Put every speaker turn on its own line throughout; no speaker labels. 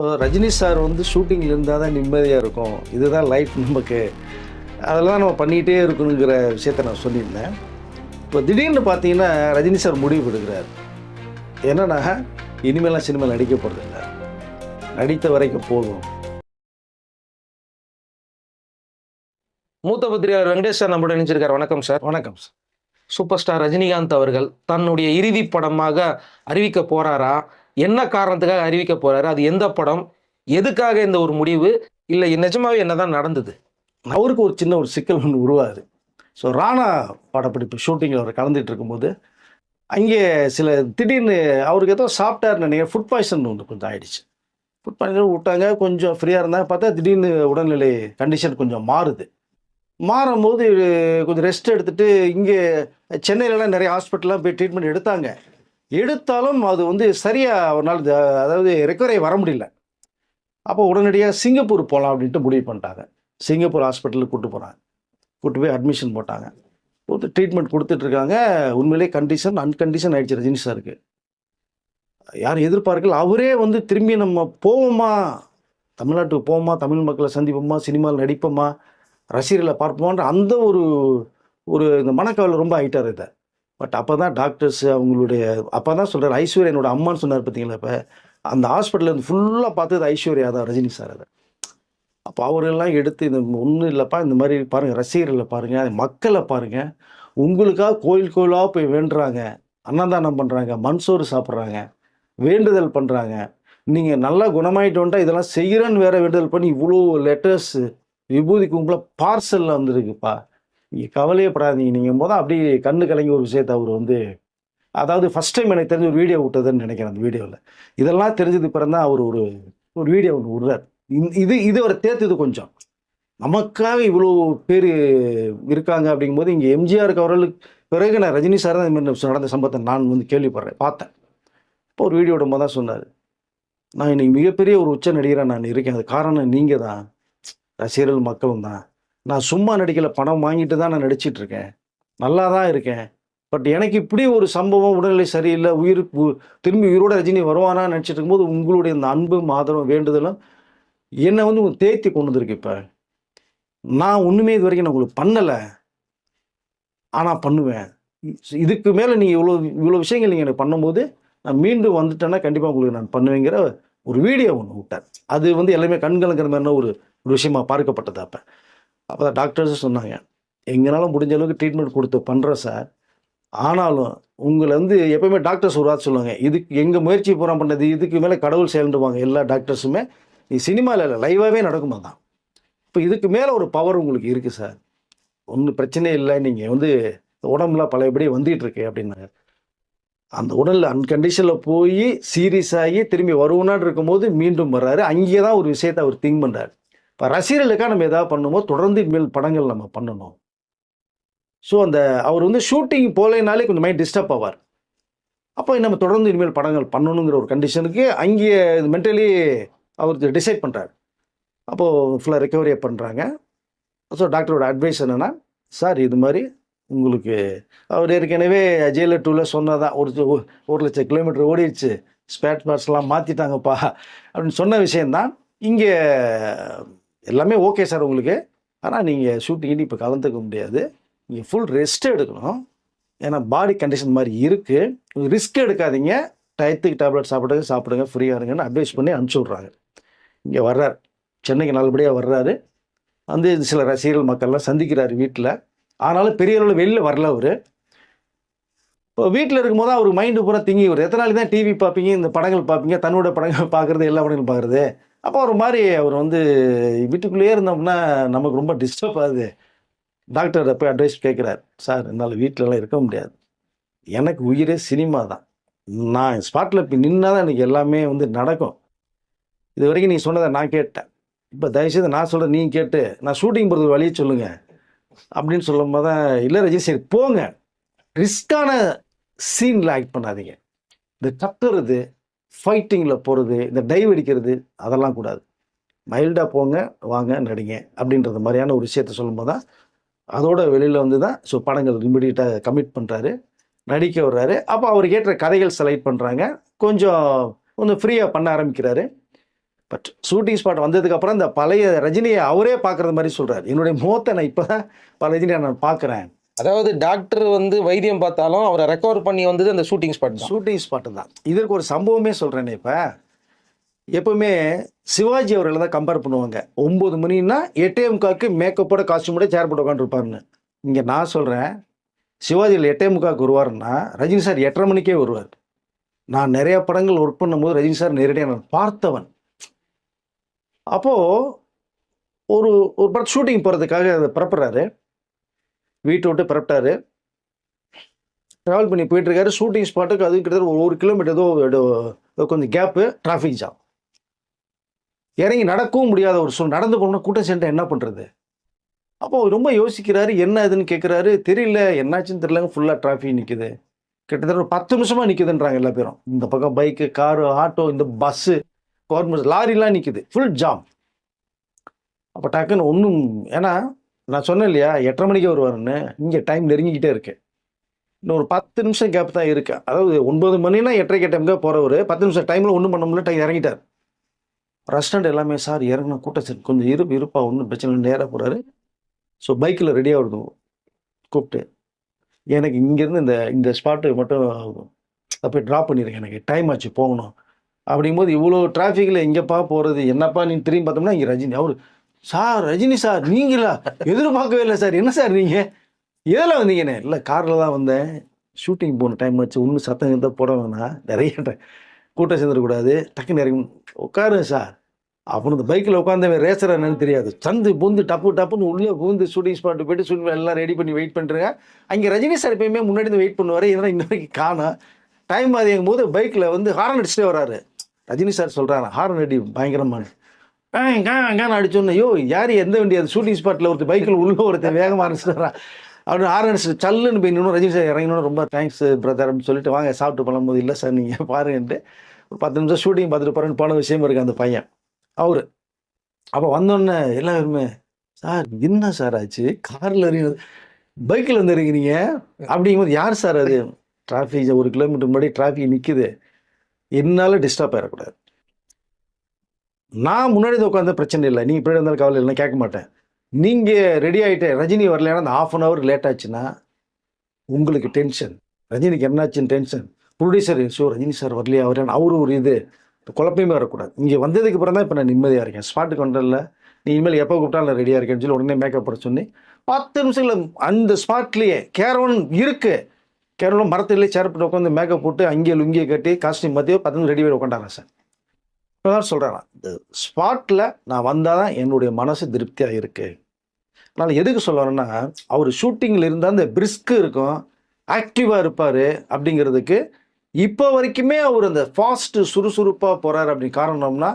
Rajini sir வந்து ஷூட்டிங்கில் இருந்தால் தான் நிம்மதியாக இருக்கும், இதுதான் லைஃப் நமக்கு, அதெல்லாம் நம்ம பண்ணிகிட்டே இருக்கணுங்கிற விஷயத்த நான் சொல்லியிருந்தேன். இப்போ திடீர்னு பார்த்தீங்கன்னா ரஜினி சார் முடிவு எடுக்கிறார். என்னன்னா, இனிமேலாம் சினிமாவில் நடிக்க போகிறதில்ல, நடித்த வரைக்கும் போதும்.
மூத்த பத்திரிகையாளர் வெங்கடேஷ் சார் நம்முடன் நினைச்சிருக்காரு. வணக்கம் சார்.
வணக்கம் சார்.
சூப்பர் ஸ்டார் ரஜினிகாந்த் அவர்கள் தன்னுடைய இறுதி படமாக அறிவிக்க போறாரா? என்ன காரணத்துக்காக அறிவிக்க போறாரு? அது எந்த படம்? எதுக்காக இந்த ஒரு முடிவு? இல்லை நிஜமாவே என்னதான் நடந்தது?
அவருக்கு ஒரு சின்ன ஒரு சிக்கல் ஒன்று உருவாகுது. ஸோ ராணா படப்பிடிப்பு ஷூட்டிங்கில் அவர் கலந்துட்டு இருக்கும்போது அங்கே திடீர்னு அவருக்கு ஏதோ சாப்பிட்டாருன்னு நினைக்கிறேன், ஃபுட் பாய்சன் ஒன்று கொஞ்சம் ஆயிடுச்சு. ஃபுட் பாய்சன் விட்டாங்க, கொஞ்சம் ஃப்ரீயாக இருந்தாங்க. பார்த்தா திடீர்னு உடல்நிலை கண்டிஷன் கொஞ்சம் மாறுது. மாறும்போது கொஞ்சம் ரெஸ்ட் எடுத்துகிட்டு இங்கே சென்னையிலலாம் நிறைய ஹாஸ்பிட்டல்லாம் போய் ட்ரீட்மெண்ட் எடுத்தாலும் அது வந்து சரியாக ஒரு நாள் அதாவது ரெக்கவரி வர முடியல. அப்போ உடனடியாக சிங்கப்பூர் போகலாம் அப்படின்ட்டு முடிவு பண்ணிட்டாங்க. சிங்கப்பூர் ஹாஸ்பிட்டலுக்கு கூப்பிட்டு போய் அட்மிஷன் போட்டாங்க. ட்ரீட்மெண்ட் கொடுத்துட்ருக்காங்க. உண்மையிலே அன்கண்டிஷன் ஆகிடுச்சு ரஜினி சாருக்கு. யாரும் எதிர்பார்க்கல. அவரே வந்து திரும்பி நம்ம போவோமா, தமிழ்நாட்டுக்கு போவோமா, தமிழ் மக்களை சந்திப்போமா, சினிமாவில் நடிப்போமா, ரசிகர்களை பார்ப்போமான்ற அந்த ஒரு இந்த மனக்கவலை ரொம்ப ஆகிட்டார் இதை. பட் அப்போ தான் டாக்டர்ஸ் அவங்களுடைய அப்போ தான் சொல்கிறார், ஐஸ்வர்யா என்னோட அம்மான்னு சொன்னார் பார்த்தீங்களா. இப்போ அந்த ஹாஸ்பிட்டலில் வந்து ஃபுல்லாக பார்த்தது ஐஸ்வர்யா தான், ரஜினி சார் அதை. அப்போ அவரெல்லாம் எடுத்து இந்த ஒன்றும் இல்லைப்பா, இந்த மாதிரி பாருங்கள், ரசிகர்களை பாருங்கள், மக்களை பாருங்கள், உங்களுக்காக கோயிலாக போய் வேண்டுறாங்க, அன்னதானம் பண்ணுறாங்க, மண்சோறு சாப்பிட்றாங்க, வேண்டுதல் பண்ணுறாங்க. நீங்கள் நல்லா குணமாயிட்டு வந்துட்டா இதெல்லாம் செய்கிறேன்னு வேறு வேண்டுதல் பண்ணி இவ்வளோ லெட்டர்ஸு விபூதி கும்பலாக பார்சலில் வந்துருக்குப்பா, நீங்கள் கவலையப்படாதீங்க. நீங்கள் போது அப்படியே கண்ணு கலங்கி ஒரு விஷயத்தை அவர் வந்து, அதாவது ஃபஸ்ட் டைம் எனக்கு தெரிஞ்ச ஒரு வீடியோ விட்டதுன்னு நினைக்கிறேன். அந்த வீடியோவில் இதெல்லாம் தெரிஞ்சது பிறகு தான் அவர் ஒரு வீடியோ ஒன்று விடுறார். இது அவரை தேர்த்துது கொஞ்சம். நமக்காக இவ்வளோ பேர் இருக்காங்க அப்படிங்கும்போது, இங்கே எம்ஜிஆருக்கு அவர்களுக்கு பிறகு நான் ரஜினி சார் தான் இந்த மாதிரி நடந்த சம்பவத்தை நான் வந்து பார்த்தேன். இப்போ ஒரு வீடியோ விடும்போது தான் சொன்னார், நான் இன்னைக்கு மிகப்பெரிய ஒரு உச்ச நடிகராக நான் இருக்கேன், அது காரணம் நீங்கள் தான், ரசிகர்கள் மக்களும் தான். நான் சும்மா நடிக்கலை, பணம் வாங்கிட்டு தான் நான் நடிச்சிட்ருக்கேன், நல்லா தான் இருக்கேன். பட் எனக்கு இப்படி ஒரு சம்பவம், உடல்நிலை சரியில்லை, திரும்பி உயிரோட ரஜினி வருவானான்னு நினச்சிட்டு இருக்கும்போது உங்களுடைய இந்த அன்பும் ஆதரவும் வேண்டுதலும் என்னை வந்து தேய்த்தி கொண்டு வந்திருக்கு. இப்போ நான் ஒன்றுமே இது வரைக்கும் நான் உங்களுக்கு பண்ணலை, ஆனால் பண்ணுவேன். இதுக்கு மேலே நீங்கள் இவ்வளோ விஷயங்கள் நீங்கள் எனக்கு பண்ணும்போது நான் மீண்டும் வந்துட்டேன்னா கண்டிப்பாக உங்களுக்கு நான் பண்ணுவேங்கிற ஒரு வீடியோ ஒன்று விட்டார். அது வந்து எல்லாமே கண்கலங்கிற மாதிரினா ஒரு விஷயமா பார்க்கப்பட்டது. அப்போ தான் டாக்டர்ஸும் சொன்னாங்க, எங்களால் முடிஞ்ச அளவுக்கு ட்ரீட்மெண்ட் கொடுத்து பண்ணுறோம் சார், ஆனாலும் உங்களை வந்து எப்போயுமே டாக்டர்ஸ் ஒரு வார்த்தை சொல்லுவாங்க, இதுக்கு எங்கள் முயற்சி பூரா பண்ணது, இதுக்கு மேலே கடவுள் செயல்ண்டுவாங்க எல்லா டாக்டர்ஸுமே. சினிமாவில் இல்லை, லைவாகவே நடக்குமா தான். இப்போ இதுக்கு மேலே ஒரு பவர் உங்களுக்கு இருக்குது சார், ஒன்றும் பிரச்சனையே இல்லை, நீங்கள் வந்து உடம்புலாம் பழையபடி வந்துகிட்ருக்கு அப்படின்னாங்க. அந்த உடலில் அன்கண்டிஷனில் போய் சீரியஸ் ஆகி திரும்பி வருவனான்னு இருக்கும்போது மீண்டும் வர்றாரு. அங்கே தான் ஒரு விஷயத்தை அவர் திங்க் பண்ணுறாரு. இப்போ ரசிகர்களுக்காக நம்ம எதாவது பண்ணும்போது தொடர்ந்து இனிமேல் படங்கள் நம்ம பண்ணணும். ஸோ அவர் வந்து ஷூட்டிங் போகலைனாலே கொஞ்சம் மைண்ட் டிஸ்டர்ப் ஆவார். அப்போ நம்ம தொடர்ந்து இனிமேல் படங்கள் பண்ணணுங்கிற ஒரு கண்டிஷனுக்கு அங்கே மென்டலி அவர் டிசைட் பண்ணுறாரு. அப்போது ஃபுல்லாக ரெக்கவரியை பண்ணுறாங்க. ஸோ டாக்டரோட அட்வைஸ் என்னென்னா, சார் இது மாதிரி உங்களுக்கு அவர் ஏற்கனவே ஜெயிலர் 2ல் சொன்னதான், 1,00,000 கிலோமீட்டர் ஓடிடுச்சு, ஸ்பேர் பார்ட்ஸ்லாம் மாற்றிட்டாங்கப்பா அப்படின்னு சொன்ன விஷயந்தான். இங்கே எல்லாமே ஓகே சார் உங்களுக்கு, ஆனால் நீங்கள் ஷூட்டிங் இப்போ கலந்துக்க முடியாது, நீங்கள் ஃபுல் ரெஸ்ட் எடுக்கணும், ஏன்னா பாடி கண்டிஷன் மாதிரி இருக்குது, ரிஸ்க் எடுக்காதீங்க, டயத்துக்கு டேப்லெட் சாப்பிடுங்க, ஃப்ரீயாக இருங்கன்னு அட்வைஸ் பண்ணி அனுப்பிச்சி விட்றாங்க. இங்கே வர்றார், சென்னைக்கு நல்லபடியாக வர்றாரு. வந்து சில ரசிகர்கள் மக்கள்லாம் சந்திக்கிறார் வீட்டில். ஆனாலும் பெரிய அளவில் வெளியில் வரல அவர். இப்போ வீட்டில் இருக்கும்போது அவருக்கு மைண்டு பூரா திங்கி வரும், எத்தனை நாளைக்கு தான் டிவி பார்ப்பீங்க, இந்த படங்கள் பார்ப்பீங்க, தன்னோட படங்கள் பார்க்குறது, எல்லா படங்களும் பார்க்குறது. அப்போ ஒரு மாதிரி அவர் வந்து வீட்டுக்குள்ளேயே இருந்தோம்னா நமக்கு ரொம்ப டிஸ்டர்ப் ஆகுது. டாக்டர் போய் அட்வைஸ் கேட்குறாரு, சார் என்னால் வீட்டிலலாம் இருக்க முடியாது, எனக்கு உயிரே சினிமா தான், நான் ஸ்பாட்டில் இப்போ நின்னா தான் எனக்கு எல்லாமே வந்து நடக்கும், இது வரைக்கும் நீ சொன்னதை நான் கேட்டேன், இப்போ தயவுசெய்து நான் சொல்கிறேன் நீங்கள் கேட்டு நான் ஷூட்டிங் போகிறது வழியை சொல்லுங்கள் அப்படின்னு சொல்லும் போது தான், இல்லை ரஜினி சரி போங்க, ரிஸ்கான சீனில் ஆக்ட் பண்ணாதீங்க, இந்த கத்துறது, ஃபைட்டிங்கில் போகிறது, இந்த டைவ் அடிக்கிறது அதெல்லாம் கூடாது, மைல்டாக போங்க, வாங்க நடிங்க அப்படின்றது மாதிரியான ஒரு விஷயத்த சொல்லும்போது தான் அதோட வெளியில் வந்து தான் ஸோ படங்கள் இமிடியேட்டாக கமிட் பண்ணுறாரு, நடிக்க வர்றாரு. அப்போ அவருக்கு ஏற்ற கதைகள் செலக்ட் பண்ணுறாங்க, கொஞ்சம் ஃப்ரீயாக பண்ண ஆரம்பிக்கிறாரு. பட் ஷூட்டிங் ஸ்பாட் வந்ததுக்கப்புறம் இந்த பழைய ரஜினியை அவரே பார்க்குறது மாதிரி சொல்கிறார். என்னுடைய முகத்தை நான் இப்போ தான் பல ரஜினியை நான் பார்க்குறேன்.
அதாவது டாக்டர் வந்து வைத்தியம் பார்த்தாலும் அவரை ரெக்கவர் பண்ணி வந்தது அந்த ஷூட்டிங் ஸ்பாட் தான்.
ஷூட்டிங் ஸ்பாட்டு தான். இதற்கு ஒரு சம்பவமே சொல்கிறேனே. இப்போ எப்பவுமே சிவாஜி அவர்களை தான் கம்பேர் பண்ணுவாங்க. 9 மணின்னா 8:45க்கு மேக்கப்போட காஸ்டியூமோட சேர் போட்டு உட்காந்துருப்பாருன்னு. இங்கே நான் சொல்கிறேன், சிவாஜியில் 8:45க்கு வருவாருன்னா ரஜினி சார் 8:30 மணிக்கே வருவார். நான் நிறைய படங்கள் ஒர்க் பண்ணும்போது ரஜினி சார் நேரடியாக நான் பார்த்தவன். அப்போது ஒரு ஒரு படம் ஷூட்டிங் போகிறதுக்காக அதை புறப்படுறாரு. வீட்டை விட்டு புறப்பட்டாரு. ட்ராவல் பண்ணி போயிட்டுருக்காரு. ஷூட்டிங் ஸ்பாட்டுக்கு அது கிட்டத்தட்ட ஒரு 1 கிலோமீட்டர் ஏதோ கொஞ்சம் கேப்பு, டிராஃபிக் ஜாம். இறங்கி நடக்கவும் முடியாத ஒரு சூழ்நிலை. நடந்து போகணும்னா கூட்டம் சேர்ந்து என்ன பண்ணுறது? அப்போ ரொம்ப யோசிக்கிறாரு. என்ன இதுன்னு கேட்குறாரு. தெரியல, என்னாச்சுன்னு தெரியலங்க. ஃபுல்லாக டிராஃபிக் நிற்குது. கிட்டத்தட்ட ஒரு 10 நிமிஷமாக நிற்குதுன்றாங்க எல்லா பேரும். இந்த பக்கம் பைக்கு, காரு, ஆட்டோ, இந்த பஸ்ஸு, கவர்மெண்ட் லாரிலாம் நிற்குது. Full jam. அப்போ டக்குன்னு ஒன்றும், ஏன்னா நான் சொன்னேன் இல்லையா 8:30 மணிக்கே வருவாருன்னு. இங்கே டைம் நெருங்கிக்கிட்டே இருக்கு. இன்னும் ஒரு 10 நிமிஷம் கேப் தான் இருக்கு. அதாவது 9 மணினா 8:30 டைமுக்கு போகிறவர் 10 நிமிஷம் டைமில் ஒன்றும் பண்ண முடியல. இறங்கிட்டார். ரெஸ்டாரண்ட் எல்லாமே சார் இறங்கின கூட்டம் சார் கொஞ்சம் இருப்பா ஒன்றும் பிரச்சனை இல்லை. நேராக போகிறாரு. ஸோ பைக்கில் ரெடியாக வருது கூப்பிட்டு, எனக்கு இங்கேருந்து இந்த ஸ்பாட்டு மட்டும் போய் ட்ராப் பண்ணிடுங்க, எனக்கு டைம் ஆச்சு போகணும். அப்படிங்கும்போது இவ்வளோ டிராஃபிக்கில் எங்கேப்பா போகிறது, என்னப்பா நீ திரும்பி பார்த்தோம்னா இங்கே ரஜினி. அவர் சார் ரஜினி சார் நீங்களா, எதிர்பார்க்கவே இல்லை சார், என்ன சார் நீங்கள் எதில் வந்தீங்கண்ணே? இல்லை காரில் தான் வந்தேன், ஷூட்டிங் போன டைம் வச்சு ஒன்றும் சத்தம் இருந்தால் போட வேணாம், நிறைய கூட்டம் சேர்ந்துடக்கூடாது, டக்குன்னு இறங்கி உட்காருங்க சார். அப்புறம் இந்த பைக்கில் உட்காந்தவன் ரேசர் என்னன்னு தெரியாது, சந்து பூந்து டப்புன்னு உள்ளே பூந்து ஷூட்டிங் ஸ்பாட்டு போய்ட்டு ஷூட்டிங் எல்லாம் ரெடி பண்ணி வெயிட் பண்ணுறேங்க. அங்கே ரஜினி சார் எப்பயுமே முன்னாடி வந்து வெயிட் பண்ணுவார். இதெல்லாம் இன்ன வரைக்கும் காணோம். டைம் அதிகம் போது பைக்கில் வந்து ஹாரன் அடிச்சுட்டே வராரு. ரஜினி சார் சொல்கிறாங்க ஹாரன் அடி பயங்கரமான அங்கே அடிச்சோன்னு, ஐயோ யார் எந்த வண்டி அது ஷூட்டிங் ஸ்பாட்டில் ஒருத்தர் பைக்கில் உள்ள ஒருத்தர் வேகமாக அடிச்சுட்டு வரான் அப்படின்னு ஹாரன் அடிச்சுட்டு சல்லுன்னு போய் நின்று ரஜினி சார் இறங்கணும். ரொம்ப தேங்க்ஸ் பிரதர் அப்படின்னு சொல்லிட்டு வாங்க சாப்பிட்டு பண்ணும்போது, இல்லை சார் நீங்கள் பாருங்கன்ட்டு ஒரு 10 நிமிஷம் ஷூட்டிங் பார்த்துட்டு போகிறேன்னு போன விஷயம் இருக்குது அந்த பையன் அவர். அப்போ வந்தோடனே எல்லாருமே சார் என்ன சார் ஆச்சு, காரில் இறங்கி பைக்கில் வந்து இறங்கினீங்க அப்படிங்கும்போது, யார் சார் அது, டிராஃபிக் 1 கிலோமீட்டர் முன்னாடி டிராஃபிக் நிற்குது, என்னால் டிஸ்டர்ப் ஆகிடக்கூடாது, நான் முன்னாடி உட்காந்து பிரச்சனை இல்லை, நீங்கள் பின்னாடி இருந்தாலும் கவலை இல்லைன்னா கேட்க மாட்டேன், நீங்கள் ரெடி ஆகிட்டு ரஜினி வரலைன்னா அந்த 1/2 hour லேட் ஆச்சுன்னா உங்களுக்கு டென்ஷன், ரஜினிக்கு என்னாச்சுன்னு tension, producer show Rajini sir வரலையா அவரேன்னு அவரு ஒரு இது குழப்பமே வரக்கூடாது. இங்கே வந்ததுக்கு அப்புறம் தான் இப்போ நான் நிம்மதியாக இருக்கேன். ஸ்பாட்டுக்கு வந்ததில்ல, நீ இனிமேல் எப்போ கூப்பிட்டாலும் நான் ரெடியாக இருக்கேன்னு சொல்லி உடனே மேக்கப் போட சொன்னி 10 நிமிஷத்தில் அந்த ஸ்பாட்லேயே கேரவன் இருக்குது, கேரவன் மரத்துலேயே சேர் போட்டு உட்காந்து மேக்கப் போட்டு அங்கேயே லுங்கியை கட்டி காஸ்டியூம் பார்த்து 10 நிமிஷம் ரெடி ஆகி உட்காண்டாங்க சார். இப்போ தான் சொல்கிறேன், இந்த ஸ்பாட்டில் நான் வந்தால் தான் என்னுடைய மனசு திருப்தியாக இருக்குது. அதனால் எதுக்கு சொல்ல வரேன்னா, அவர் ஷூட்டிங்கில் இருந்தால் அந்த பிரிஸ்க்கு இருக்கும், ஆக்டிவாக இருப்பார் அப்படிங்கிறதுக்கு இப்போ வரைக்குமே அவர் அந்த ஃபாஸ்ட்டு சுறுசுறுப்பாக போகிறார். அப்படி காரணம்னா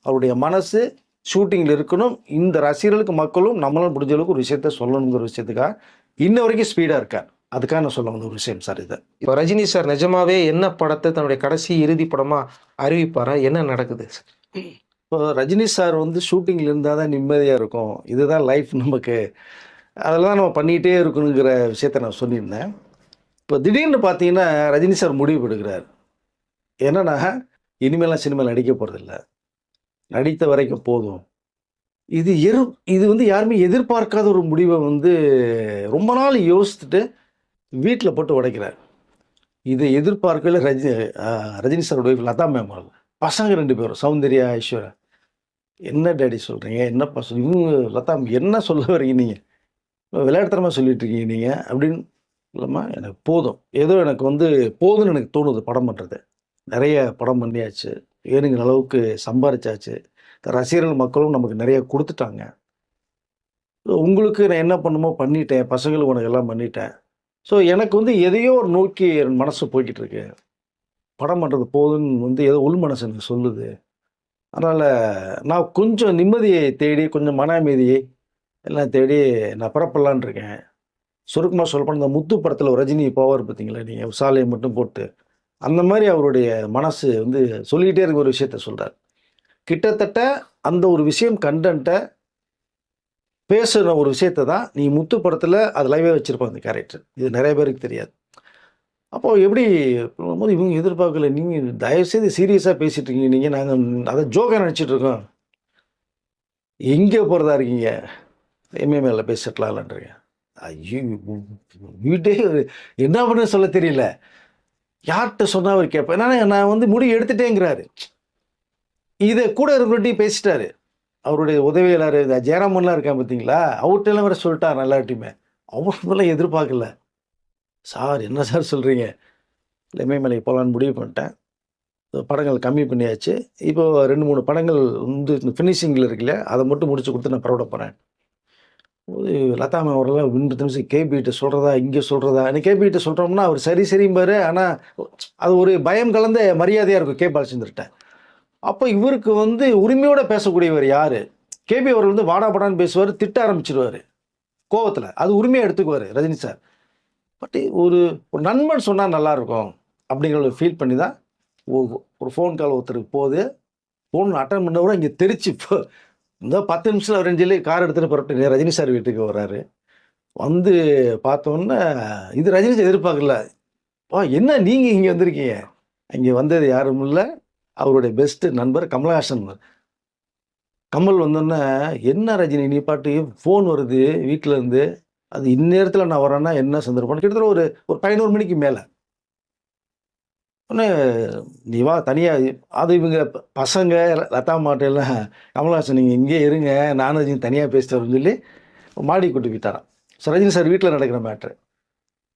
அவருடைய மனசு ஷூட்டிங்கில் இருக்கணும், இந்த ரசிகர்களுக்கு மக்களும் நம்மளால் முடிஞ்ச அளவுக்கு ஒரு விஷயத்த சொல்லணுங்கிற விஷயத்துக்காக இன்ன வரைக்கும் ஸ்பீடாக இருக்கார். அதுக்காக நான் சொல்ல வந்த ஒரு விஷயம் சார் இது.
இப்போ ரஜினி சார் நிஜமாவே என்ன படத்தை தன்னுடைய கடைசி இறுதி படமாக அறிவிப்பாரா, என்ன நடக்குது?
இப்போ ரஜினி சார் வந்து ஷூட்டிங்கில் இருந்தால் தான் நிம்மதியாக இருக்கும், இதுதான் லைஃப் நமக்கு, அதில் தான் நம்ம பண்ணிகிட்டே இருக்கணுங்கிற விஷயத்த நான் சொல்லியிருந்தேன். இப்போ திடீர்னு பார்த்தீங்கன்னா ரஜினி சார் முடிவு எடுக்கிறார். என்னன்னா இனிமேலாம் சினிமாவில் நடிக்க போகிறதில்ல, நடித்த வரைக்கும் போதும். இது வந்து யாருமே எதிர்பார்க்காத ஒரு முடிவை வந்து ரொம்ப நாள் யோசித்துட்டு வீட்டில் போட்டு உடைக்கிறார். இதை எதிர்பார்க்கல ரஜினி சாரோட ஒய்ஃப் லதா மேம், பசங்க 2 பேரும் சௌந்தர்யா ஐஸ்வர்யா. என்ன டேடி சொல்கிறீங்க, என்னப்பா இவங்க லதா என்ன சொல்ல வரீங்க, நீங்கள் விளையாட்டுத்தனமாக சொல்லிட்டு இருக்கீங்க நீங்கள் அப்படின்னு. இல்லைம்மா எனக்கு போதும், ஏதோ எனக்கு வந்து போதும்னு எனக்கு தோணுது படம் பண்ணுறது. நிறைய படம் பண்ணியாச்சு, ஏனுங்கிற அளவுக்கு சம்பாரிச்சாச்சு, ரசிகர்கள் மக்களும் நமக்கு நிறைய கொடுத்துட்டாங்க, உங்களுக்கு நான் என்ன பண்ணுமோ பண்ணிட்டேன், பசங்களுக்கு உனக்கு எல்லாம் பண்ணிட்டேன். ஸோ எனக்கு வந்து எதையோ ஒரு நோக்கி என் மனசு போய்கிட்டு இருக்கு, படம் பண்ணுறது போதுன்னு வந்து ஏதோ உள் மனசு எனக்கு சொல்லுது. அதனால் நான் கொஞ்சம் நிம்மதியை தேடி, கொஞ்சம் மன அமைதியை எல்லாம் தேடி நான் பிறப்படலான் இருக்கேன். சுருக்கமாக சொல்லப்போனால் இந்த முத்து படத்தில் ஒரு ரஜினி போவார் பார்த்தீங்களா, நீங்கள் சாலையை மட்டும் போட்டு, அந்த மாதிரி அவருடைய மனசு வந்து சொல்லிக்கிட்டே இருக்க ஒரு விஷயத்த சொல்கிறார். கிட்டத்தட்ட அந்த ஒரு விஷயம் கண்டென்ட்டை பேசுகிற ஒரு விஷயத்தை தான் நீ முத்து படத்தில் அது லைவே வச்சுருப்பான் அந்த கேரக்டர். இது நிறைய பேருக்கு தெரியாது. அப்போது எப்படி போது இவங்க எதிர்பார்க்கல, நீங்கள் தயவுசெய்து சீரியஸாக பேசிகிட்டு இருக்கீங்க, நீங்கள் நாங்கள் அதை ஜோக்காக நினச்சிட்டு இருக்கோம். எங்கே போகிறதா இருக்கீங்க? எம்ஏஎம்ல போய் செட்டில் ஆகலான்றீங்க. ஐயோ! வீட்டே என்ன பண்ண சொல்ல தெரியல. யார்கிட்ட சொன்னால் அவர் கேட்பேன். நான் வந்து முடிவு எடுத்துட்டேங்கிறாரு. இதை கூட இருக்கிறவர்கிட்டையும் பேசிட்டாரு. அவருடைய உதவியாளர் ஜெயராமன்லாம் இருக்கான் பார்த்தீங்களா, அவர்கிட்டலாம் வேறு சொல்லிட்டார் எல்லார்ட்டையுமே. அவங்களெல்லாம் எதிர்பார்க்கல. சார் என்ன சார் சொல்கிறீங்க? எம்ஏஎம்லைக்கு போகலான்னு முடிவு பண்ணிட்டேன். படங்கள் கம்மி பண்ணியாச்சு. இப்போ 2, 3 படங்கள் வந்து இந்த ஃபினிஷிங்கில் இருக்குல்ல, அதை மட்டும் முடிச்சு கொடுத்து நான் பரவிட போகிறேன். லதா மேம் அவரெல்லாம் 2 நிமிஷம் கேபிகிட்ட சொல்கிறதா, இங்கே சொல்கிறதா, எனக்கு கேபிகிட்ட சொல்கிறோம்னா அவர் சரி சரிம்பாரு. ஆனால் அது ஒரு பயம் கலந்த மரியாதையாக இருக்கும் கே பாலச்சந்தர்கிட்ட. அப்போ இவருக்கு வந்து உரிமையோடு பேசக்கூடியவர் யார்? கேபி அவர் வந்து வாடா படான்னு பேசுவார், திட்ட ஆரம்பிச்சிருவார் கோவத்தில். அது உரிமையாக எடுத்துக்குவார் ரஜினி சார். பட் ஒரு நண்பன் சொன்னால் நல்லாயிருக்கும் அப்படிங்கிற ஃபீல் பண்ணி தான் ஒரு ஃபோன் கால் ஒருத்தருக்கு போகுது. ஃபோன் அட்டன் பண்ணவரை இங்கே தெரிச்சு இந்த 10 நிமிஷத்தில் அவர் சொல்லி கார் எடுத்துகிட்டு புறப்பட்டு ரஜினி சார் வீட்டுக்கு வர்றாரு. வந்து பார்த்தோன்னே இது ரஜினி சார் எதிர்பார்க்கல. என்ன நீங்கள் இங்கே வந்திருக்கீங்க? இங்கே வந்தது யாரும் இல்லை, அவருடைய பெஸ்ட்டு நண்பர் கமலஹாசன். கமல் வந்தோன்னே, என்ன ரஜினி நீ பாட்டு ஃபோன் வருது வீட்டில் இருந்து, அது இந்நேரத்தில் நான் வரேன்னா என்ன சந்தர்ப்பம்? கிட்டத்தட்ட ஒரு 11 மணிக்கு மேலே. உடனே நீ வா தனியாக. அது இவங்க பசங்க லதா மாட்டெல்லாம் கமலஹாசன் நீங்கள் இங்கே இருங்க, நானும் ரஜினி தனியாக பேசிட்டு வரேன்னு சொல்லி மாடி கூட்டி போயிட்டாரான். ஸோ ரஜினி சார் வீட்டில் நடக்கிற மேட்ரு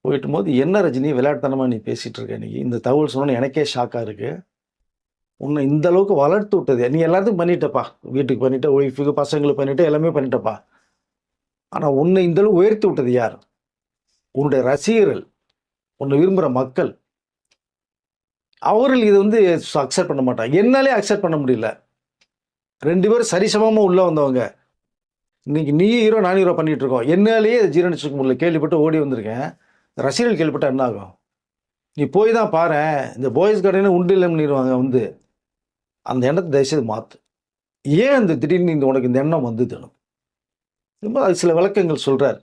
போயிட்டும் போது, என்ன ரஜினி விளையாட்டுத்தனமாக நீ பேசிகிட்டு இருக்க, இன்னைக்கு இந்த தகவல் சொன்னோன்னு எனக்கே ஷாக்காக இருக்குது. உன்னை இந்த அளவுக்கு வளர்த்து விட்டது நீ எல்லாத்தையும் பண்ணிட்டப்பா, வீட்டுக்கு பண்ணிட்ட, ஒய்ஃபுக்கு பசங்களுக்கு பண்ணிட்ட, எல்லாமே பண்ணிட்டப்பா. ஆனால் உன்னை இந்த அளவுக்கு உயர்த்தி விட்டது யார்? உன்னுடைய ரசிகர்கள், உன்னை விரும்புகிற மக்கள். அவர்கள் இது வந்து அக்செப்ட் பண்ண மாட்டாங்க. என்னாலே அக்செப்ட் பண்ண முடியல. 2 பேரும் சரிசமமாக உள்ளே வந்தவங்க. இன்னைக்கு நீ ஹீரோ நான் ஹீரோ பண்ணிகிட்டு இருக்கோம். என்னாலேயே ஜீரணிச்சுக்க முடியல. கேள்விப்பட்டு ஓடி வந்திருக்கேன். ரசிகர்கள் கேள்விப்பட்டால் என்ன ஆகும்? நீ போய் தான் பாரு, இந்த பாய்ஸ் கார்டனே உண்டு இல்லைன்னுருவாங்க. வந்து அந்த எண்ணத்தை தயவுசெய்து மாற்று. ஏன் இந்த திடீர்னு உனக்கு இந்த எண்ணம் வந்தது? ரொம்ப அது சில விளக்கங்கள் சொல்கிறார்.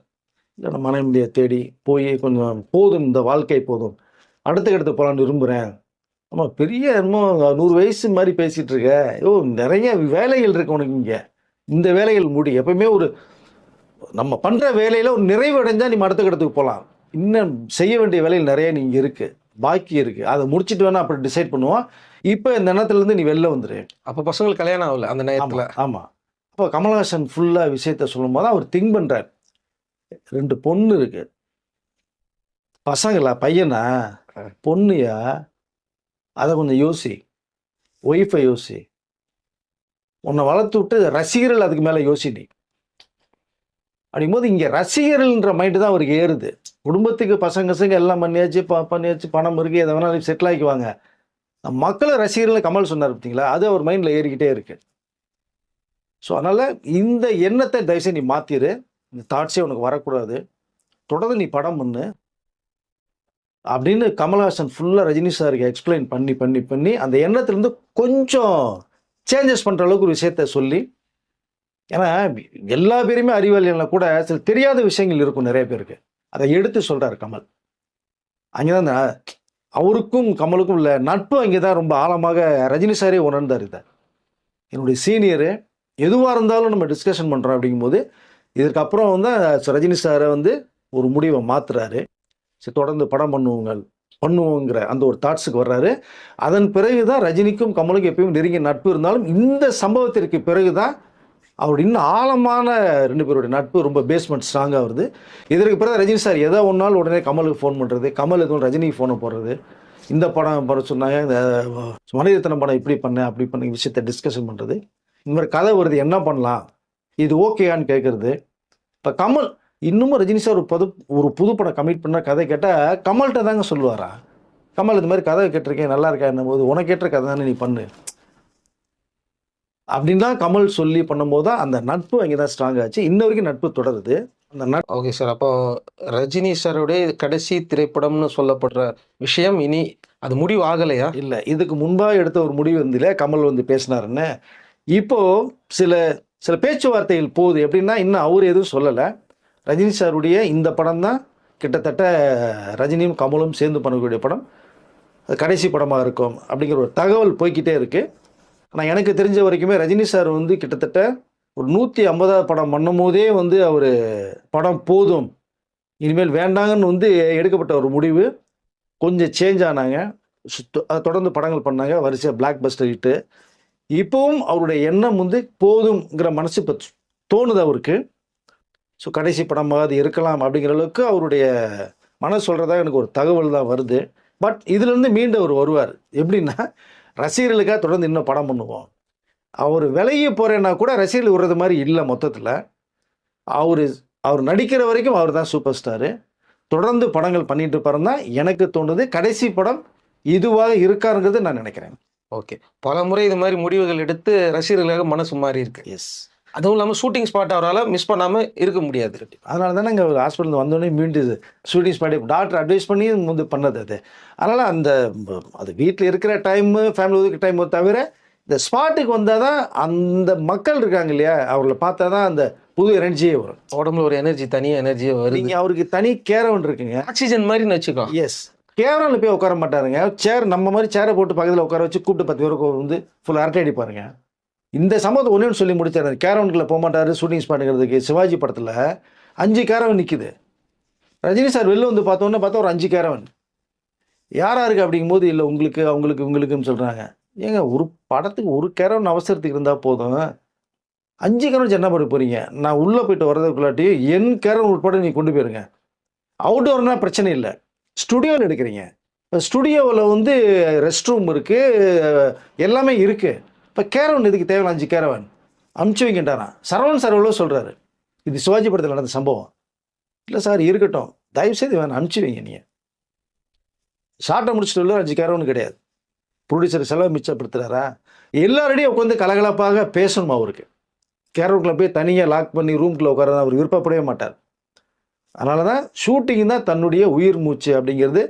இல்லை நான் மனைவியை தேடி போய் கொஞ்சம் போதும், இந்த வாழ்க்கை போதும், அடுத்த இடத்துக்கு போகலான்னு விரும்புகிறேன். ஆமாம், பெரிய என்னமோ 100 வயசு மாதிரி பேசிகிட்டு இருக்க. நிறைய வேலைகள் இருக்கு உனக்கு இங்கே. இந்த வேலைகள் முடி. எப்பவுமே ஒரு நம்ம பண்ணுற வேலையில் ஒரு நிறைவு அடைஞ்சால் நீ அடுத்த இடத்துக்கு போகலாம். இன்னும் செய்ய வேண்டிய வேலைகள் நிறைய நீங்கள் இருக்குது, பாக்கி இருக்குது. அதை முடிச்சுட்டு வேணால் அப்படி டிசைட் பண்ணுவோம். இப்போ இந்த எண்ணத்துலேருந்து நீ வெளில வந்துடு.
அப்போ பசங்களுக்கு கல்யாணம் ஆகல அந்த நேரத்தில்.
ஆமாம். அப்போ கமலஹாசன் ஃபுல்லாக விஷயத்த சொல்லும் போது அவர் திங்க் பண்ணுறார். 2 பொண்ணு இருக்கு. பசங்களா, பையனா, பொண்ணுயா, அதை கொஞ்சம் யோசி. ஒய்ஃபை யோசி. உன்னை வளர்த்து விட்டு ரசிகர்கள் அதுக்கு மேலே யோசிடி. அப்படிங்கும்போது இங்கே ரசிகர்கள்ன்ற மைண்டு தான் அவருக்கு ஏறுது. குடும்பத்துக்கு பசங்க எல்லாம் பண்ணியாச்சு, பணம் இருக்குது, எதை வேணாலும் செட்டில் ஆகிக்குவாங்க. மக்களை ரசிகர்கள் கமல் சொன்னார் பார்த்தீங்களா, அது அவர் மைண்டில் ஏறிக்கிட்டே இருக்கு. ஸோ அதனால் இந்த எண்ணத்தை தயவுசெய்து நீ மாற்றிடு. இந்த தாட்ஸே உனக்கு வரக்கூடாது. தொடர்ந்து நீ படம் பண்ணு அப்படின்னு கமல்ஹாசன் ஃபுல்லாக ரஜினி சாருக்கு எக்ஸ்பிளைன் பண்ணி அந்த எண்ணத்துலேருந்து கொஞ்சம் சேஞ்சஸ் பண்ணுற அளவுக்கு ஒரு விஷயத்த சொல்லி, ஏன்னா எல்லா பேருமே அறிவாளிகளில் கூட சில தெரியாத விஷயங்கள் இருக்கும் நிறைய பேருக்கு. அதை எடுத்து சொல்கிறார் கமல். அங்கே தான் அவருக்கும் கமலுக்கும் உள்ள நட்பு அங்கே தான் ரொம்ப ஆழமாக ரஜினி சாரே உணர்ந்தார். இதை என்னுடைய சீனியரு, எதுவாக இருந்தாலும் நம்ம டிஸ்கஷன் பண்ணுறோம். அப்படிங்கும்போது இதற்கப்புறம் வந்து ரஜினி சாரை வந்து ஒரு முடிவை மாற்றுறாரு. சரி, தொடர்ந்து படம் பண்ணுவோங்கிற அந்த ஒரு தாட்ஸுக்கு வர்றாரு. அதன் பிறகு தான் ரஜினிக்கும் கமலுக்கும் எப்பயும் நெருங்கிய நட்பு இருந்தாலும், இந்த சம்பவத்திற்கு பிறகு தான் அவருடைய இன்னும் ஆழமான 2 பேருடைய நட்பு ரொம்ப பேஸ்மெண்ட் ஸ்ட்ராங்காக வருது. இதற்கு பிறகு ரஜினி சார் எதோ ஒன்று நாள் உடனே கமலுக்கு ஃபோன் பண்ணுறது, கமல் எதுவும் ரஜினிக்கு ஃபோனை போடுறது, இந்த படம் பண்ண சொன்னாங்க, இந்த மனிதத்தனம் படம் இப்படி பண்ணேன் அப்படி பண்ண விஷயத்தை டிஸ்கஷன் பண்ணுறது, இந்த மாதிரி கதை வருது, என்ன பண்ணலாம், இது ஓகேயான்னு கேட்குறது. இப்போ கமல் இன்னமும் ரஜினி சார் ஒரு புது படம் கமிட் பண்ண கதை கேட்டால் கமல்கிட்ட தாங்க சொல்லுவாரா. கமல் இந்த மாதிரி கதை கேட்டிருக்கேன் நல்லா இருக்கா என்னும் போது, உனக்கு கேட்ட கதை தானே நீ பண்ணு அப்படின்னு தான் கமல் சொல்லி பண்ணும்போது தான் அந்த நட்பு அங்கே தான் ஸ்ட்ராங் ஆச்சு. இன்ன வரைக்கும் நட்பு தொடருது. அந்த நட்பு.
Okay sir. அப்போ ரஜினி சாருடைய கடைசி திரைப்படம்னு சொல்லப்படுற விஷயம் இனி அது முடிவு ஆகலையா?
இல்லை, இதுக்கு முன்பாக எடுத்த ஒரு முடிவு இருந்தில்ல, கமல் வந்து பேசினாருன்னு. இப்போது சில பேச்சுவார்த்தைகள் போகுது. எப்படின்னா, இன்னும் அவர் எதுவும் சொல்லலை. ரஜினி சாருடைய இந்த படம் தான் கிட்டத்தட்ட ரஜினியும் கமலும் சேர்ந்து பண்ணக்கூடிய படம் அது கடைசி படமாக இருக்கும் அப்படிங்கிற ஒரு தகவல் போய்க்கிட்டே இருக்குது. ஆனால் எனக்கு தெரிஞ்ச வரைக்குமே ரஜினி சார் வந்து கிட்டத்தட்ட ஒரு 150வது படம் பண்ணும் போதே வந்து அவர் படம் போதும், இனிமேல் வேண்டாங்கன்னு வந்து எடுக்கப்பட்ட ஒரு முடிவு. கொஞ்சம் சேஞ்ச் ஆனாங்க, அதை தொடர்ந்து படங்கள் பண்ணாங்க, வரிசையாக பிளாக் பஸ்டர் ஹிட்டு. இப்போவும் அவருடைய எண்ணம் வந்து போதுங்கிற மனசு இப்போ தோணுது அவருக்கு. ஸோ கடைசி படமாக அது இருக்கலாம் அப்படிங்கிற அளவுக்கு அவருடைய மனசு சொல்கிறதா எனக்கு ஒரு தகவல் தான் வருது. பட் இதுலேருந்து மீண்டு அவர் வருவார். எப்படின்னா, ரசிகர்களுக்காக தொடர்ந்து இன்னும் படம் பண்ணுவோம். அவர் விலகி போகிறேன்னா கூட ரசிகர்கள் விடுறது மாதிரி இல்லை. மொத்தத்தில் அவர் நடிக்கிற வரைக்கும் அவர் தான் சூப்பர் ஸ்டாரு. தொடர்ந்து படங்கள் பண்ணிட்டு இருப்பாருன்னு தான் எனக்கு தோணுது. கடைசி படம் இதுவாக இருக்காருங்கிறது நான் நினைக்கிறேன்.
ஓகே, பல முறை இது மாதிரி முடிவுகள் எடுத்து ரசிகர்களுக்காக மனசு மாறி இருக்கு.
எஸ்.
அதுவும் இல்லாமல் ஷூட்டிங் ஸ்பாட் அவரால் மிஸ் பண்ணாமல் இருக்க முடியாது.
அதனால தானே இங்கே ஒரு ஹாஸ்பிட்டல் வந்தோடனே மீண்டும் ஷூட்டிங் ஸ்பாட் டாக்டர் அட்வைஸ் பண்ணி வந்து பண்ணது அது. அதனால் அது வீட்டில் இருக்கிற டைமு, ஃபேமிலி ஒதுக்கிற டைமு தவிர இந்த ஸ்பாட்டுக்கு வந்தால் தான் அந்த மக்கள் இருக்காங்க இல்லையா, அவர்களை பார்த்தா தான் அந்த புது எனர்ஜியே வரும்.
உடம்புல ஒரு எனர்ஜி, தனியாக எனர்ஜியே வருது.
நீங்கள் அவருக்கு தனி கேரவன் இருக்குங்க,
ஆக்சிஜன் மாதிரி வச்சுக்கோ.
எஸ். கேரவனில் போய் உட்கார மாட்டாருங்க. சேர் நம்ம மாதிரி சேரை போட்டு பக்கத்தில் உட்கார வச்சு கூப்பிட்டு 10 பேருக்கு வந்து ஃபுல் அரட்டை அடிப்பாருங்க. இந்த சம்பவத்தை ஒன்று சொல்லி முடிச்சார். கேரவனுக்குள்ளே போக மாட்டார் ஷூட்டிங் ஸ்பாட்டுங்கிறதுக்கு. சிவாஜி படத்தில் 5 கேரவன் நிற்குது. ரஜினி சார் வெளில வந்து பார்த்தா ஒரு 5 கேரவன் யாராருக்கு அப்படிங்கும்போது இல்லை உங்களுக்கு அவங்களுக்கு இவங்களுக்குன்னு சொல்கிறாங்க. ஏங்க, ஒரு படத்துக்கு ஒரு கேரவன் அவசரத்துக்கு இருந்தால் போதும், 5 கேரவன் என்ன பண்ண போகிறீங்க? நான் உள்ளே போயிட்டு வர்றதுக்குள்ளாட்டி என் கேரவன் உட்பட நீங்கள் கொண்டு போயிருங்க. அவுட்டோர்னால் பிரச்சனை இல்லை, ஸ்டுடியோவில் எடுக்கிறீங்க. இப்போ ஸ்டுடியோவில் வந்து ரெஸ்ட் ரூம் இருக்குது, எல்லாமே இருக்குது. இப்போ கேரவன் எதுக்கு தேவையில்ல? 5 கேரவன் அமுச்சு வைக்கின்றாரா சரவணன் சார் எவ்வளோ சொல்கிறாரு. இது சிவாஜி படத்தில் நடந்த சம்பவம். இல்லை சார் இருக்கட்டும், தயவுசெய்து வேணும் அனுப்பிச்சி வைங்க. நீங்கள் ஷார்ட்டை முடிச்சுட்டு உள்ள 5 கேரவன் கிடையாது. ப்ரொடியூசர் செலவு மிச்சப்படுத்துகிறாரா? எல்லாரையும் உட்காந்து கலகலப்பாக பேசணும். அவருக்கு கேரவனுக்குள்ளே போய் தனியாக லாக் பண்ணி ரூம்குள்ளே உட்கார அவர் விருப்பப்படவே மாட்டார். அதனால தான் ஷூட்டிங் தான் தன்னுடைய உயிர் மூச்சு அப்படிங்கிறது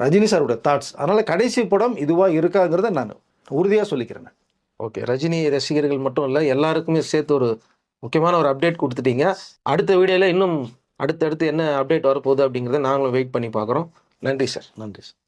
ரஜினி சாரோட தாட்ஸ். அதனால் கடைசி படம் இதுவாக இருக்காங்கிறத நான் உறுதியாக சொல்லிக்கிறேன்.
ஓகே, ரஜினி ரசிகர்கள் மட்டும் இல்லை, எல்லாருக்குமே சேர்த்து ஒரு முக்கியமான ஒரு அப்டேட் கொடுத்துட்டீங்க. அடுத்த வீடியோவில் இன்னும் அடுத்தடுத்து என்ன அப்டேட் வரப்போகுது அப்படிங்கிறத நாங்களும் வெயிட் பண்ணி பார்க்குறோம். நன்றி சார்.
நன்றி சார்.